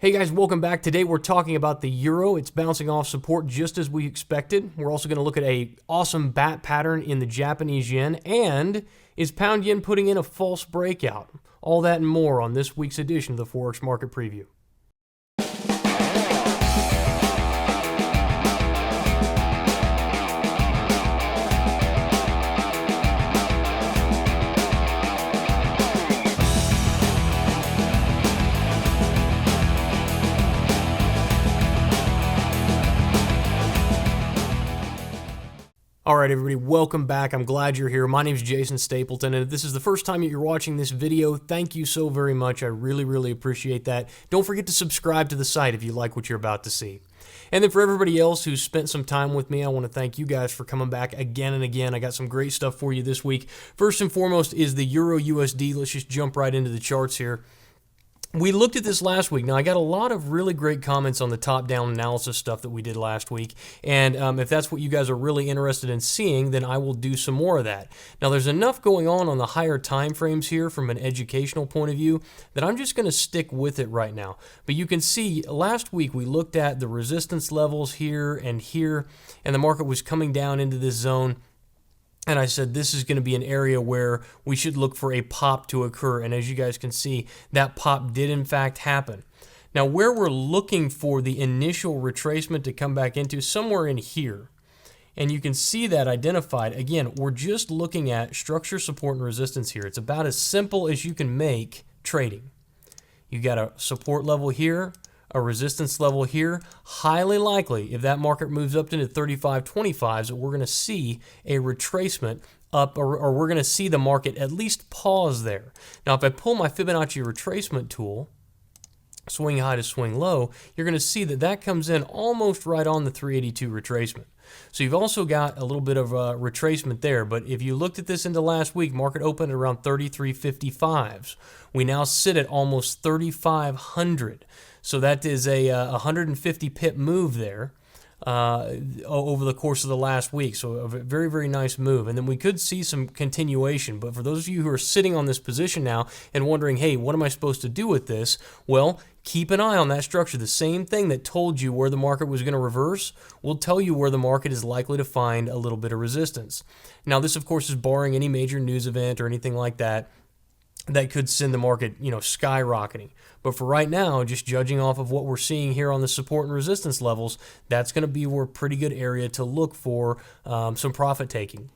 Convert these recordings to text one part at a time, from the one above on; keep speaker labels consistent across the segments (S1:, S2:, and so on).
S1: Hey guys, welcome back. Today we're talking about the euro. It's bouncing off support just as we expected. We're also going to look at a awesome bat pattern in the Japanese yen, and is pound yen putting in a false breakout? All that and more on this week's edition of the Forex Market Preview. All right, everybody, welcome back. I'm glad you're here. My name is Jason Stapleton, and if this is the first time that you're watching this video, thank you so very much. I really appreciate that. Don't forget to subscribe to the site if you like what you're about to see. And then for everybody else who's spent some time with me, I want to thank you guys for coming back again and again. I got some great stuff for you this week. First and foremost is the Euro USD. Let's just jump right into the charts here. We looked at this last week. Now, I got a lot of really great comments on the top-down analysis stuff that we did last week, and if that's what you guys are really interested in seeing, then I will do some more of that. Now, there's enough going on the higher time frames here from an educational point of view that I'm just going to stick with it right now. But you can see last week we looked at the resistance levels here, and the market was coming down into this zone. And I said this is going to be an area where we should look for a pop to occur. And as you guys can see, that pop did in fact happen. Now, where we're looking for the initial retracement to come back into, somewhere in here. And you can see that identified. Again, we're just looking at structure, support, and resistance here. It's about as simple as you can make trading. You got a support level here, a resistance level here. Highly likely, if that market moves up into 35.25s, that we're going to see a retracement up, or we're going to see the market at least pause there. Now, if I pull my Fibonacci retracement tool, swing high to swing low, you're going to see that that comes in almost right on the 382 retracement. So you've also got a little bit of a retracement there, but if you looked at this into last week, market opened at around 33.55s. We now sit at almost 3,500. So that is a 150 pip move there over the course of the last week. So a very nice move. And then we could see some continuation. But for those of you who are sitting on this position now and wondering, hey, what am I supposed to do with this? Well, keep an eye on that structure. The same thing that told you where the market was going to reverse will tell you where the market is likely to find a little bit of resistance. Now, this, of course, is barring any major news event or anything like that that could send the market, skyrocketing. But for right now, just judging off of what we're seeing here on the support and resistance levels, that's going to be a pretty good area to look for some profit taking.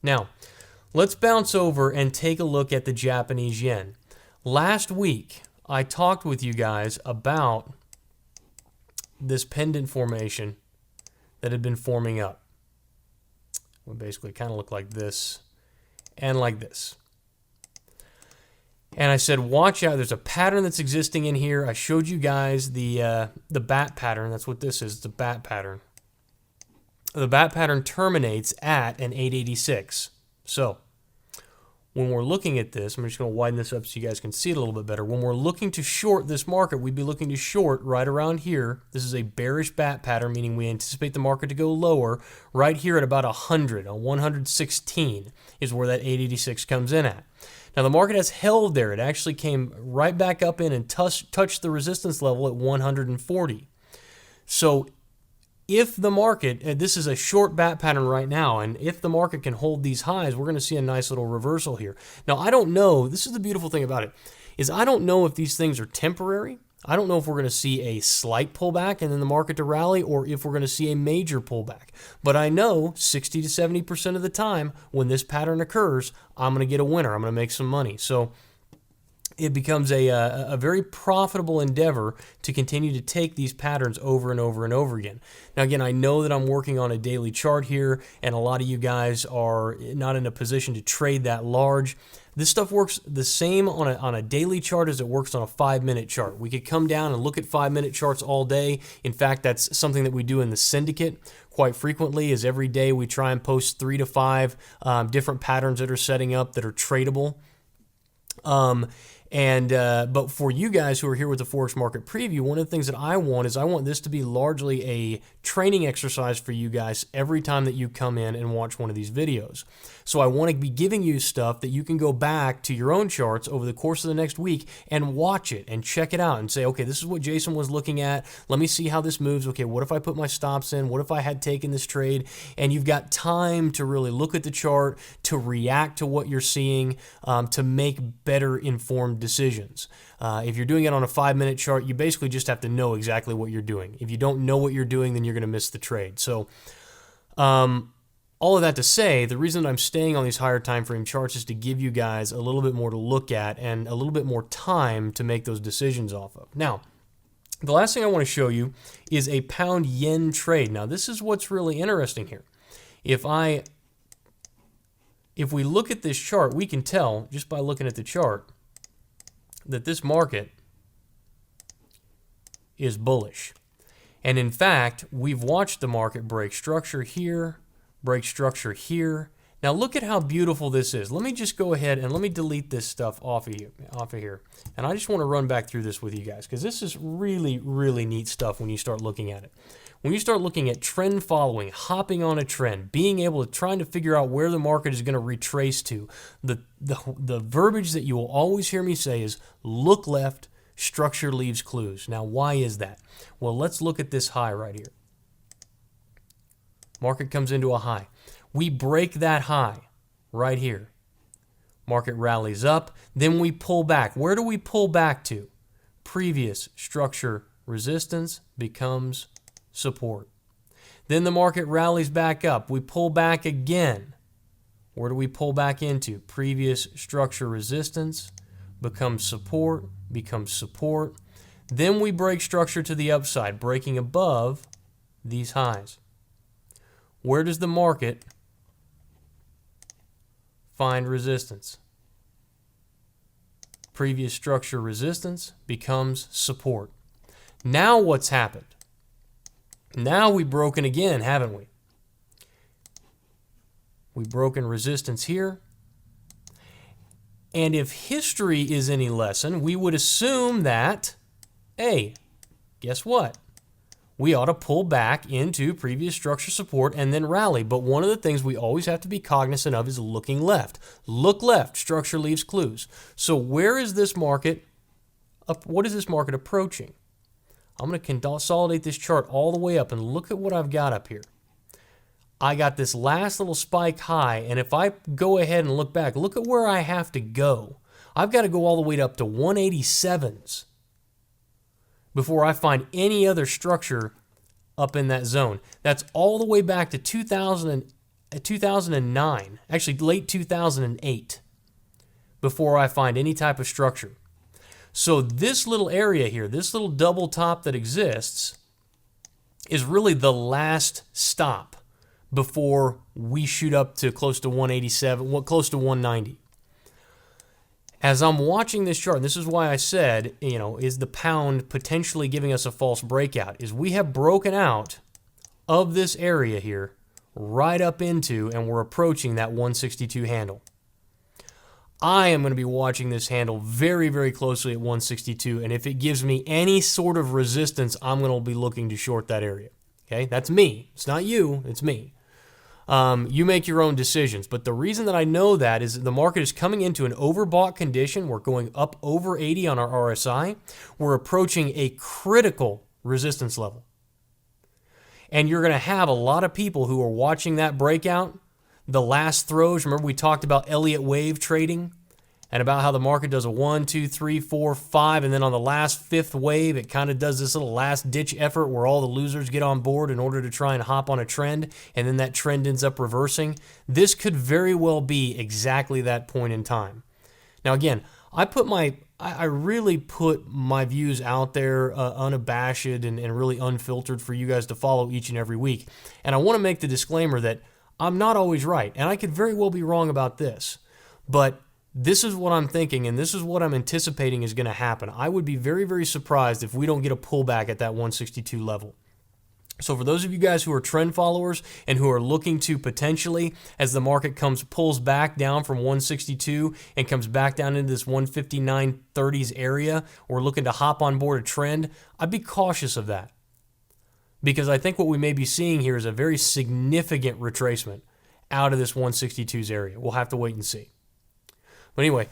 S1: Now, let's bounce over and take a look at the Japanese yen. Last week, I talked with you guys about this pendant formation that had been forming up. It would basically kind of look like this and like this. And I said, watch out, there's a pattern that's existing in here. I showed you guys the bat pattern. That's what this is, it's a bat pattern. The bat pattern terminates at an 886. So, when we're looking at this, I'm just going to widen this up so you guys can see it a little bit better. When we're looking to short this market, we'd be looking to short right around here. This is a bearish bat pattern, meaning we anticipate the market to go lower. Right here at about 100, a 116 is where that 886 comes in at. Now, the market has held there. It actually came right back up in and touched the resistance level at 140. So if the market, and this is a short bat pattern right now, and if the market can hold these highs, we're going to see a nice little reversal here. Now, I don't know, this is the beautiful thing about it, is I don't know if these things are temporary. I don't know if we're going to see a slight pullback and then the market to rally, or if we're going to see a major pullback. But I know 60 to 70% of the time when this pattern occurs, I'm going to get a winner. I'm going to make some money. So it becomes a very profitable endeavor to continue to take these patterns over and over and over again. Now, again, I know that I'm working on a daily chart here, and a lot of you guys are not in a position to trade that large. This stuff works the same on a daily chart as it works on a 5-minute chart. We could come down and look at 5-minute charts all day. In fact, that's something that we do in the syndicate quite frequently, is every day we try and post 3 to 5 different patterns that are setting up that are tradable. And but for you guys who are here with the Forex Market Preview, one of the things that I want this to be largely a training exercise for you guys every time that you come in and watch one of these videos. So I want to be giving you stuff that you can go back to your own charts over the course of the next week and watch it and check it out and say, okay, this is what Jason was looking at. Let me see how this moves. Okay, what if I put my stops in? What if I had taken this trade? And you've got time to really look at the chart, to react to what you're seeing, to make better informed decisions. If you're doing it on a 5-minute chart, you basically just have to know exactly what you're doing. If you don't know what you're doing, then you're going to miss the trade. So, all of that to say, the reason I'm staying on these higher time frame charts is to give you guys a little bit more to look at and a little bit more time to make those decisions off of. Now, the last thing I want to show you is a pound yen trade. Now, this is what's really interesting here. If we look at this chart, we can tell just by looking at the chart that this market is bullish. And in fact, we've watched the market break structure here, break structure here. Now look at how beautiful this is. Let me just go ahead and let me delete this stuff off of here. And I just want to run back through this with you guys because this is really, really neat stuff when you start looking at it. When you start looking at trend following, hopping on a trend, being able to trying to figure out where the market is going to retrace to, the verbiage that you will always hear me say is look left, structure leaves clues. Now why is that? Well, let's look at this high right here. Market comes into a high. We break that high right here. Market rallies up. Then we pull back. Where do we pull back to? Previous structure resistance becomes support. Then the market rallies back up. We pull back again. Where do we pull back into? Previous structure resistance becomes support, Then we break structure to the upside, breaking above these highs. Where does the market find resistance? Previous structure resistance becomes support. Now what's happened? Now we've broken again, haven't we? We've broken resistance here. And if history is any lesson, we would assume that, hey, guess what? We ought to pull back into previous structure support and then rally. But one of the things we always have to be cognizant of is looking left. Look left, structure leaves clues. So where is this market? What is this market approaching? I'm going to consolidate this chart all the way up and look at what I've got up here. I got this last little spike high, and if I go ahead and look back, look at where I have to go. I've got to go all the way up to 187s before I find any other structure up in that zone. That's all the way back to 2009, actually late 2008, before I find any type of structure. So this little area here, this little double top that exists, is really the last stop before we shoot up to close to 187, close to 190. As I'm watching this chart, and this is why I said, is the pound potentially giving us a false breakout, is we have broken out of this area here right up into, and we're approaching that 162 handle. I am going to be watching this handle very, very closely at 162, and if it gives me any sort of resistance, I'm going to be looking to short that area. Okay, that's me. It's not you, it's me. You make your own decisions, but the reason that I know that is that the market is coming into an overbought condition. We're going up over 80 on our RSI. We're approaching a critical resistance level. And you're going to have a lot of people who are watching that breakout, the last throws. Remember we talked about Elliott wave trading and about how the market does a 1, 2, 3, 4, 5, and then on the last fifth wave, it kind of does this little last-ditch effort where all the losers get on board in order to try and hop on a trend, and then that trend ends up reversing. This could very well be exactly that point in time. Now, again, I really put my views out there unabashed and really unfiltered for you guys to follow each and every week. And I want to make the disclaimer that I'm not always right, and I could very well be wrong about this, but this is what I'm thinking, and this is what I'm anticipating is going to happen. I would be very, very surprised if we don't get a pullback at that 162 level. So for those of you guys who are trend followers and who are looking to potentially, as the market pulls back down from 162 and comes back down into this 159.30s area, or looking to hop on board a trend, I'd be cautious of that. Because I think what we may be seeing here is a very significant retracement out of this 162s area. We'll have to wait and see. But anyway,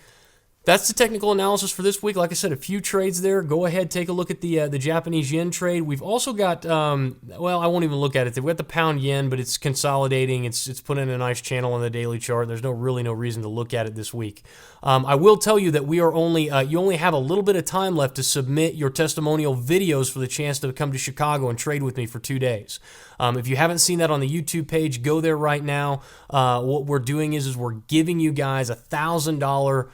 S1: that's the technical analysis for this week. Like I said, a few trades there. Go ahead, take a look at the Japanese yen trade. We've also got, well, I won't even look at it. We've got the pound yen, but it's consolidating. It's put in a nice channel on the daily chart. There's really no reason to look at it this week. I will tell you that we are you only have a little bit of time left to submit your testimonial videos for the chance to come to Chicago and trade with me for 2 days. If you haven't seen that on the YouTube page, go there right now. What we're doing is we're giving you guys $1,000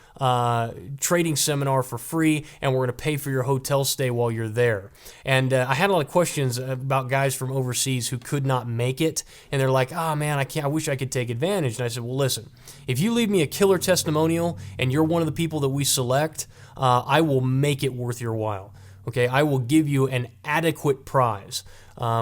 S1: trading seminar for free, and we're going to pay for your hotel stay while you're there. And I had a lot of questions about guys from overseas who could not make it, and they're like, "Oh man, I wish I could take advantage." And I said, "Well, listen, if you leave me a killer testimonial and you're one of the people that we select, I will make it worth your while. Okay, I will give you an adequate prize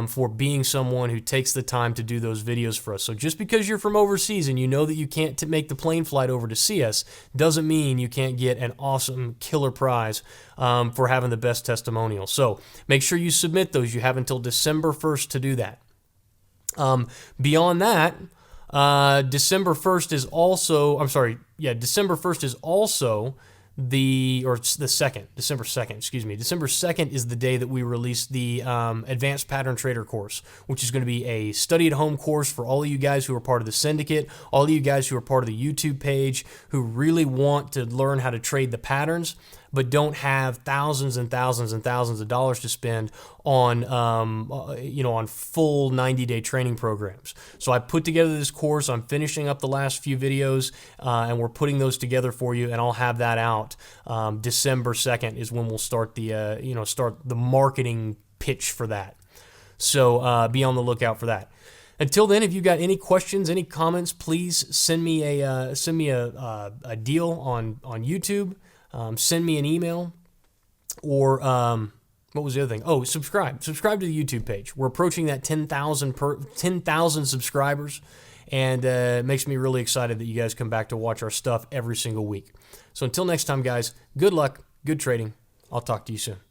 S1: for being someone who takes the time to do those videos for us. So just because you're from overseas and you know that you can't make the plane flight over to see us, doesn't mean you can't get an awesome killer prize for having the best testimonial. So make sure you submit those. You have until December 1st to do that. Beyond that, December 1st is also, December 1st is also December 2nd, excuse me. December 2nd is the day that we release the Advanced Pattern Trader course, which is going to be a study-at-home course for all of you guys who are part of the syndicate, all of you guys who are part of the YouTube page, who really want to learn how to trade the patterns, but don't have thousands and thousands and thousands of dollars to spend on, on full 90-day training programs. So I put together this course. I'm finishing up the last few videos, and we're putting those together for you, and I'll have that out. December 2nd is when we'll start the marketing pitch for that. So be on the lookout for that. Until then, if you've got any questions, any comments, please send me a deal on YouTube. Send me an email, or what was the other thing? Oh, subscribe to the YouTube page. We're approaching that 10,000 subscribers, and it makes me really excited that you guys come back to watch our stuff every single week. So until next time, guys, good luck, good trading. I'll talk to you soon.